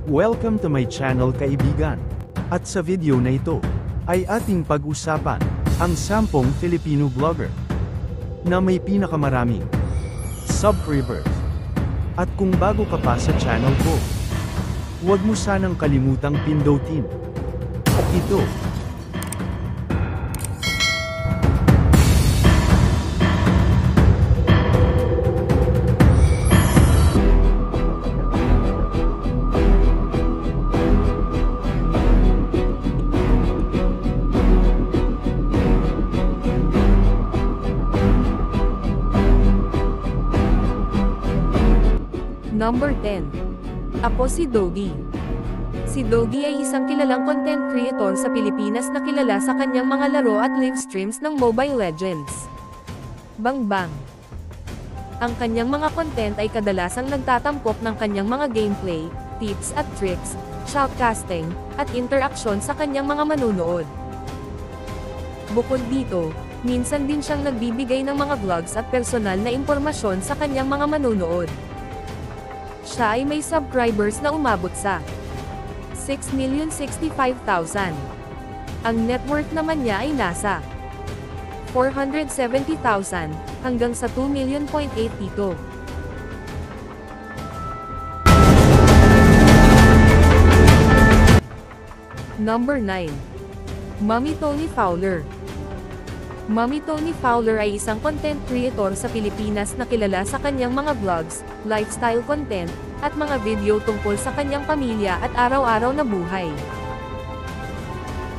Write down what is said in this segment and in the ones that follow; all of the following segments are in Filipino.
Welcome to my channel kaibigan. At sa video na ito, ay ating pag-usapan, ang 10 Filipino vlogger na may pinakamaraming subscribers. At kung bago ka pa sa channel ko, huwag mo sanang kalimutang pindutin ito. Number 10. Ako si Dogi. Si Dogi ay isang kilalang content creator sa Pilipinas na kilala sa kanyang mga laro at live streams ng Mobile Legends. Bang Bang. Ang kanyang mga content ay kadalasang nagtatampok ng kanyang mga gameplay, tips at tricks, shoutcasting, at interaksyon sa kanyang mga manunood. Bukod dito, minsan din siyang nagbibigay ng mga vlogs at personal na impormasyon sa kanyang mga manunood. Siya ay may subscribers na umabot sa 6,065,000. Ang net worth naman niya ay nasa 470,000 hanggang sa 2,000,8 dito. Number 9. Mommy Tony Fowler. Mommy Tony Fowler ay isang content creator sa Pilipinas na kilala sa kanyang mga vlogs, lifestyle content, at mga video tungkol sa kanyang pamilya at araw-araw na buhay.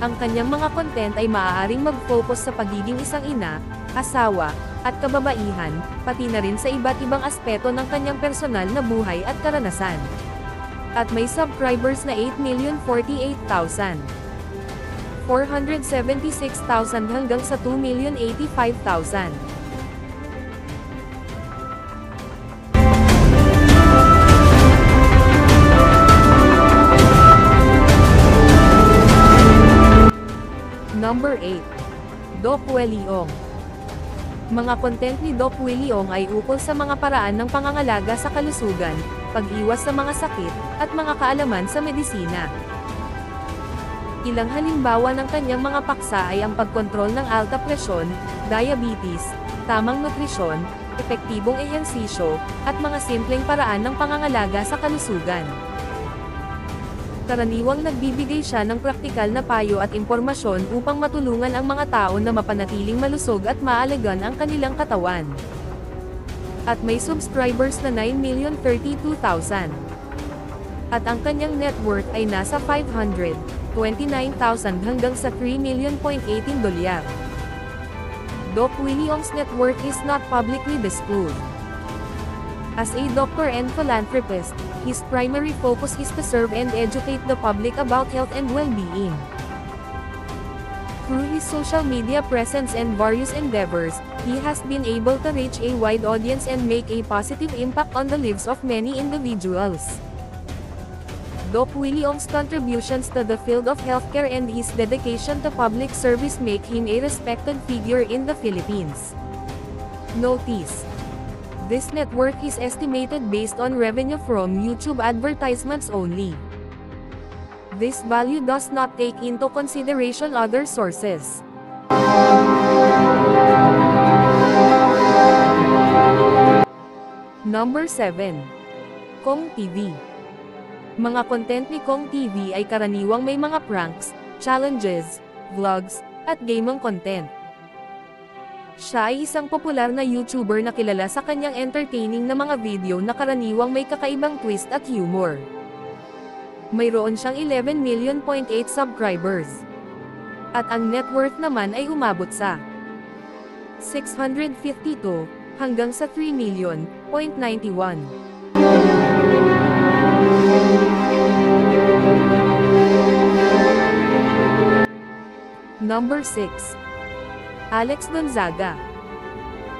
Ang kanyang mga content ay maaaring mag-focus sa pagiging isang ina, asawa, at kababaihan, pati na rin sa iba't ibang aspeto ng kanyang personal na buhay at karanasan. At may subscribers na 8,048,000. 476,000 hanggang sa 2,085,000. Number 8. Doc Willie-ong. Mga content ni Doc Willie-ong ay ukol sa mga paraan ng pangangalaga sa kalusugan, pag-iwas sa mga sakit, at mga kaalaman sa medisina. Ilang halimbawa ng kanyang mga paksa ay ang pagkontrol ng alta presyon, diabetes, tamang nutrisyon, epektibong ehersisyo, at mga simpleng paraan ng pangangalaga sa kalusugan. Karaniwang nagbibigay siya ng praktikal na payo at impormasyon upang matulungan ang mga tao na mapanatiling malusog at maalagaan ang kanilang katawan. At may subscribers na 9,032,000. At ang kanyang net worth ay nasa 529,000 hanggang sa 3,000,18 dolyar. Doc Willie-ong's net worth is not publicly disclosed. As a doctor and philanthropist, his primary focus is to serve and educate the public about health and well-being. Through his social media presence and various endeavors, he has been able to reach a wide audience and make a positive impact on the lives of many individuals. Doc Willie-ong's contributions to the field of healthcare and his dedication to public service make him a respected figure in the Philippines. Notice: this net worth is estimated based on revenue from YouTube advertisements only. This value does not take into consideration other sources. Number 7. Kong TV. Mga content ni Kong TV ay karaniwang may mga pranks, challenges, vlogs, at gaming content. Siya ay isang popular na YouTuber na kilala sa kanyang entertaining na mga video na karaniwang may kakaibang twist at humor. Mayroon siyang 11,000,8 subscribers. At ang net worth naman ay umabot sa 652 hanggang sa 3,000,91. Number 6. Alex Gonzaga.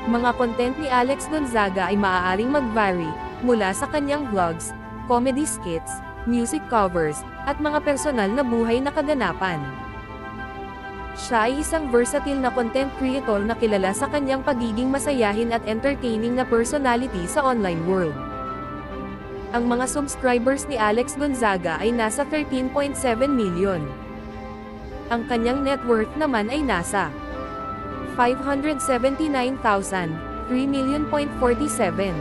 Mga content ni Alex Gonzaga ay maaaring mag-vary, mula sa kanyang vlogs, comedy skits, music covers, at mga personal na buhay na kaganapan. Siya ay isang versatile na content creator na kilala sa kanyang pagiging masayahin at entertaining na personality sa online world. Ang mga subscribers ni Alex Gonzaga ay nasa 13.7 million. Ang kanyang net worth naman ay nasa 579,000, 3,000,047.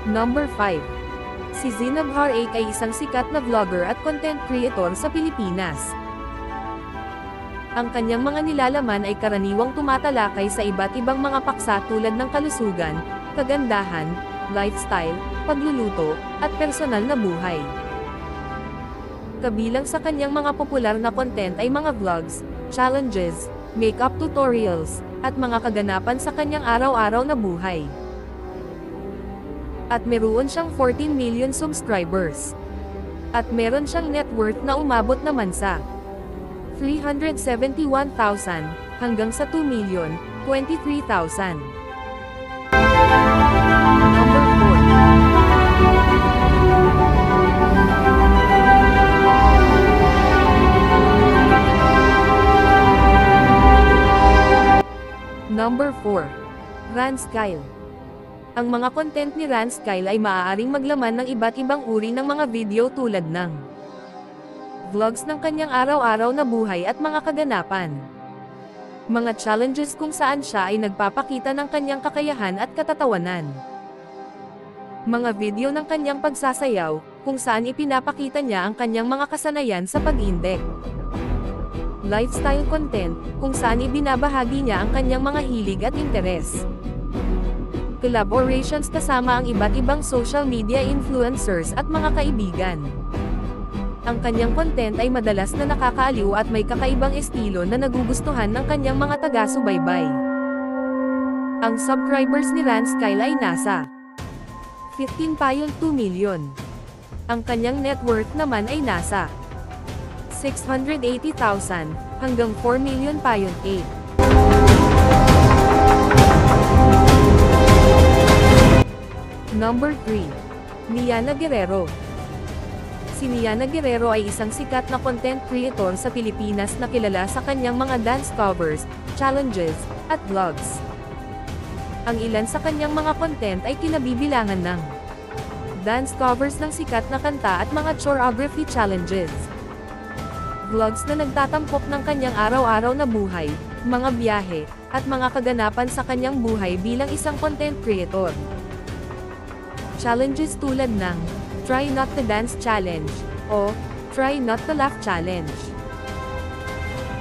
Number 5. Si Zinab Hareik ay isang sikat na vlogger at content creator sa Pilipinas. Ang kanyang mga nilalaman ay karaniwang tumatalakay sa iba't ibang mga paksa tulad ng kalusugan, kagandahan, lifestyle, pagluluto, at personal na buhay. Kabilang sa kanyang mga popular na content ay mga vlogs, challenges, makeup tutorials, at mga kaganapan sa kanyang araw-araw na buhay. At meron siyang 14 million subscribers. At meron siyang net worth na umabot naman sa 371,000 hanggang sa 2,023,000. Number 4. Number 4. Rance Kyle. Ang mga content ni Rance Kyle ay maaaring maglaman ng iba't ibang uri ng mga video tulad ng vlogs ng kanyang araw-araw na buhay at mga kaganapan. Mga challenges kung saan siya ay nagpapakita ng kanyang kakayahan at katatawanan. Mga video ng kanyang pagsasayaw, kung saan ipinapakita niya ang kanyang mga kasanayan sa pag-indek. Lifestyle content, kung saan ibinabahagi niya ang kanyang mga hilig at interes. Collaborations kasama ang iba't ibang social media influencers at mga kaibigan. Ang kanyang content ay madalas na nakakaaliw at may kakaibang estilo na nagugustuhan ng kanyang mga taga-subaybay. Ang subscribers ni Rance Kyle ay nasa 15.2 million. Ang kanyang net worth naman ay nasa 680,000 hanggang 4,000,000.8. Number 3. Niana Guerrero. Si Niana Guerrero ay isang sikat na content creator sa Pilipinas na kilala sa kanyang mga dance covers, challenges, at vlogs. Ang ilan sa kanyang mga content ay kinabibilangan ng dance covers ng sikat na kanta at mga choreography challenges. Vlogs na nagtatampok ng kanyang araw-araw na buhay, mga biyahe, at mga kaganapan sa kanyang buhay bilang isang content creator. Challenges tulad ng Try Not to Dance Challenge o Try Not to Laugh Challenge.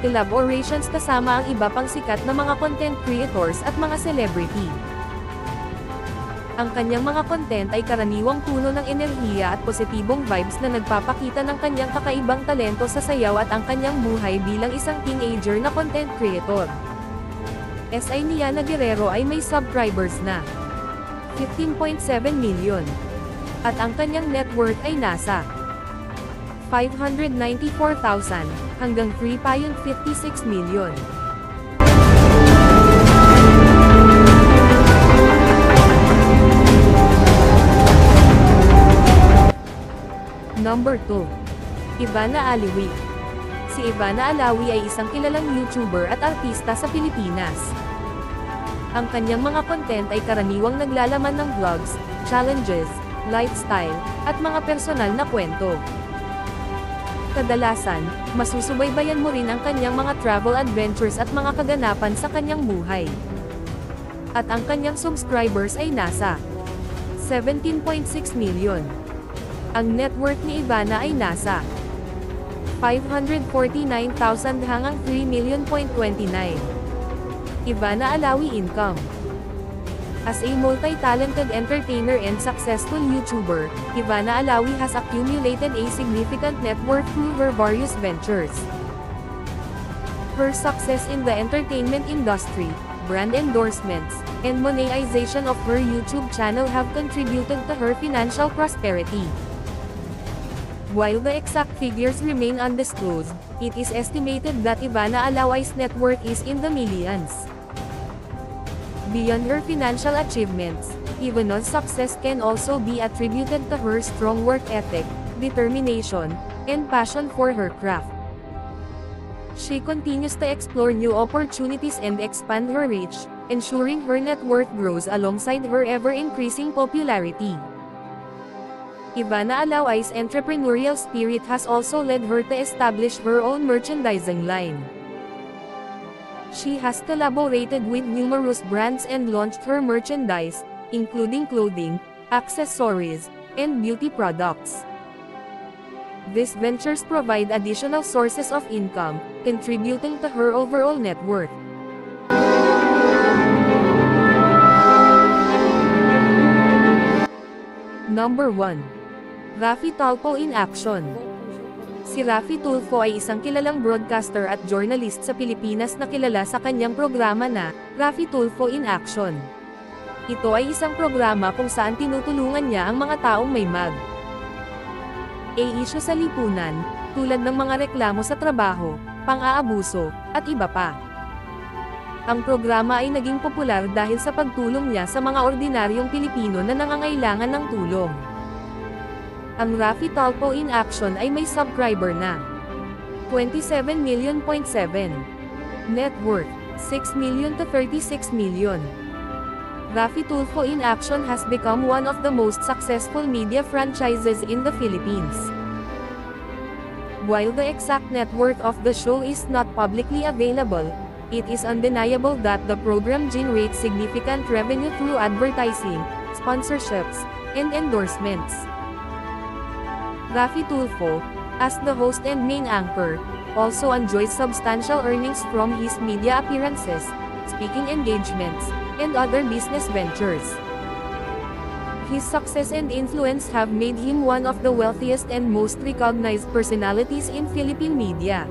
Collaborations kasama ang iba pang sikat na mga content creators at mga celebrity. Ang kanyang mga content ay karaniwang puno ng enerhiya at positibong vibes na nagpapakita ng kanyang kakaibang talento sa sayaw at ang kanyang buhay bilang isang teenager na content creator. Si Niana Guerrero ay may subscribers na 15.7 million. At ang kanyang net worth ay nasa 594,000 hanggang 3.56 million. Number 2. Ivana Alawi. Si Ivana Alawi ay isang kilalang YouTuber at artista sa Pilipinas. Ang kanyang mga content ay karaniwang naglalaman ng vlogs, challenges, lifestyle, at mga personal na kwento. Kadalasan, masusubaybayan mo rin ang kanyang mga travel adventures at mga kaganapan sa kanyang buhay. At ang kanyang subscribers ay nasa 17.6 million. Ang net worth ni Ivana ay nasa 549,000 hanggang 3,000,029. Ivana Alawi income. As a multi-talented entertainer and successful YouTuber, Ivana Alawi has accumulated a significant net worth through her various ventures. Her success in the entertainment industry, brand endorsements, and monetization of her YouTube channel have contributed to her financial prosperity. While the exact figures remain undisclosed, it is estimated that Ivana Alawi's net worth is in the millions. Beyond her financial achievements, Ivana's success can also be attributed to her strong work ethic, determination, and passion for her craft. She continues to explore new opportunities and expand her reach, ensuring her net worth grows alongside her ever-increasing popularity. Ivana Alawai's entrepreneurial spirit has also led her to establish her own merchandising line. She has collaborated with numerous brands and launched her merchandise, including clothing, accessories, and beauty products. These ventures provide additional sources of income, contributing to her overall net worth. Number 1. Raffy Tulfo in action. Si Raffy Tulfo ay isang kilalang broadcaster at journalist sa Pilipinas na kilala sa kanyang programa na Raffy Tulfo in Action. Ito ay isang programa kung saan tinutulungan niya ang mga taong may issue sa lipunan, tulad ng mga reklamo sa trabaho, pang-aabuso, at iba pa. Ang programa ay naging popular dahil sa pagtulong niya sa mga ordinaryong Pilipino na nangangailangan ng tulong. Ang Raffy Tulfo in Action ay may subscriber na 27.7 million. Net worth 6 million to 36 million. Raffy Tulfo in Action has become one of the most successful media franchises in the Philippines. While the exact net worth of the show is not publicly available, it is undeniable that the program generates significant revenue through advertising, sponsorships, and endorsements. Raffy Tulfo, as the host and main anchor, also enjoys substantial earnings from his media appearances, speaking engagements, and other business ventures. His success and influence have made him one of the wealthiest and most recognized personalities in Philippine media.